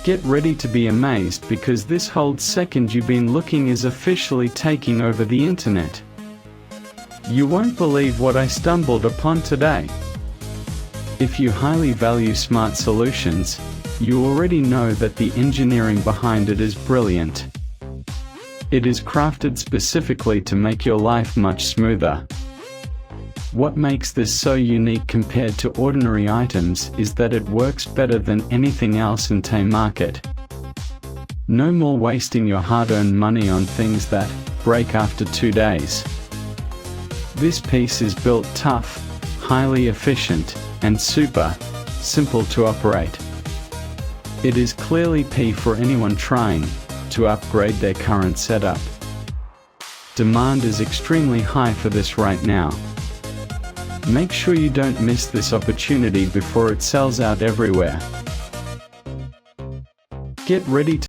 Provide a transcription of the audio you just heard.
Get ready to be amazed, because this whole second you've been looking is officially taking over the internet. You won't believe what I stumbled upon today. If you highly value smart solutions, you already know that the engineering behind it is brilliant. It is crafted specifically to make your life much smoother. What makes this so unique compared to ordinary items is that it works better than anything else in the market. No more wasting your hard-earned money on things that break after 2 days. This piece is built tough, highly efficient, and super simple to operate. It is clearly P for anyone trying to upgrade their current setup. Demand is extremely high for this right now. Make sure you don't miss this opportunity before it sells out everywhere. Get ready to